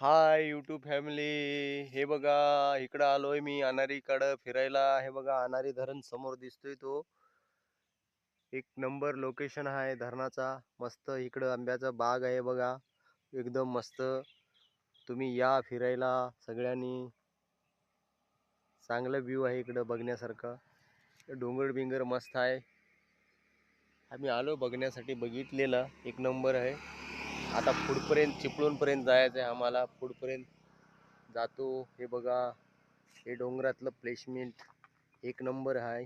Hi YouTube family. हे बघा, इकडं आलोय मी अनारीकडं फिरायला. हे बघा, अनारी धरण समोर दिसतोय तो. एक नंबर लोकेशन आहे धरणाचा. मस्त इकडं आंब्याचा बाग आहे बघा, एकदम मस्त. तुम्ही या फिरायला सगळ्यांनी. चांगलं व्ह्यू आहे इकडं बघण्यासारखं. डोंगर बिंगर मस्त आहे. आम्ही आलो बघण्यासाठी, बघितलेलं एक नंबर आहे. आता पुढपर्यंत चिपळूणपर्यंत जायचं आहे आम्हाला. पुढपर्यंत जातो. हे बघा, हे डोंगरातलं प्लेसमेंट एक नंबर आहे.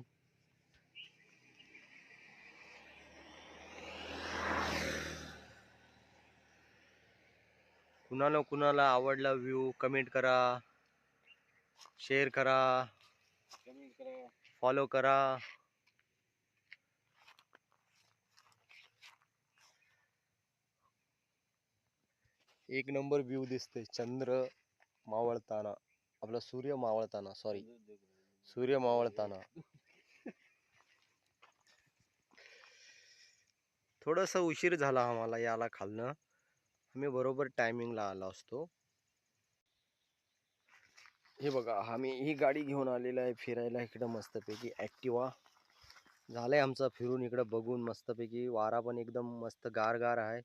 कुणाला कुणाला आवडला व्ह्यू कमेंट करा, शेअर करा, फॉलो करा. एक नंबर व्ह्यू दिसते. चंद्र मावळताना, आपला सूर्य मावळताना, सॉरी, सूर्य मावळताना. थोडंसं उशीर झाला आम्हाला याला खालनं. आम्ही बरोबर टायमिंगला आलो असतो. हे बघा, आम्ही ही गाडी घेऊन आलेला आहे फिरायला इकडं मस्तपैकी. ॲक्टिवा झालंय आमचं फिरून इकडं बघून मस्तपैकी. वारा पण एकदम मस्त गार आहे.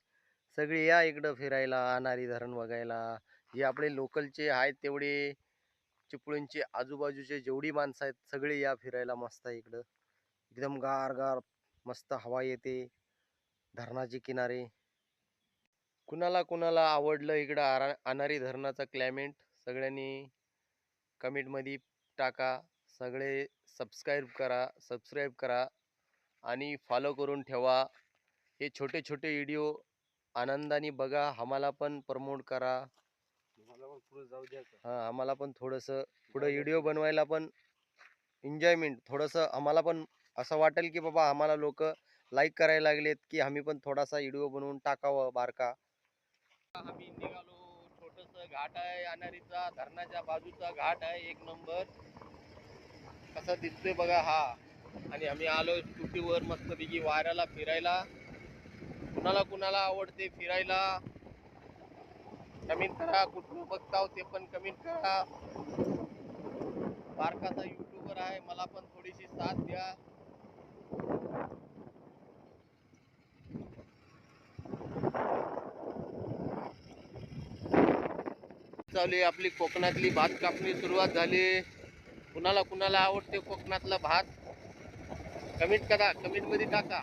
सगळे या इकडं फिरायला, अनारी धरण बघायला. जे आपले लोकलचे आहेत तेवढे, चिपळूणचे आजूबाजूचे जेवढी माणसं आहेत सगळे या फिरायला. मस्त आहे इकडं, एकदम गार मस्त हवा येते धरणाचे किनारे. कुणाला कुणाला आवडलं इकडं अनारी धरणाचा क्लायमेट, सगळ्यांनी कमेंटमध्ये टाका. सगळे सबस्क्राईब करा आणि फॉलो करून ठेवा. हे छोटे छोटे व्हिडिओ आनंदाने बघा. आम्हाला पण प्रमोट करा. हां, आम्हाला पण थोडंसं पुढं व्हिडिओ बनवायला पण एन्जॉयमेंट, थोडंसं आम्हाला पण असं वाटेल की बाबा आम्हाला लोक लाईक करायला लागलेत, की आम्ही पण थोडासा व्हिडिओ बनवून टाकावं बारका. आम्ही निघालो. छोटस घाट आहे अनारीचा, धरणाच्या बाजूचा घाट आहे. एक नंबर कसा दिसतोय बघा हा. आणि आम्ही आलो स्कूटीवर मस्तपैकी वाऱ्याला फिरायला. कुणाला कुणाला आवडते फिरायला कमेंट करा. कुठून बघताव ते पण कमेंट करा. बारकाचा युट्यूबर आहे, मला पण थोडीशी साथ द्या. चालू आपली कोकणातली भात कापणी सुरुवात झाली. कुणाला कुणाला आवडते कोकणातला भात कमेंट करा, कमेंट मध्ये टाका.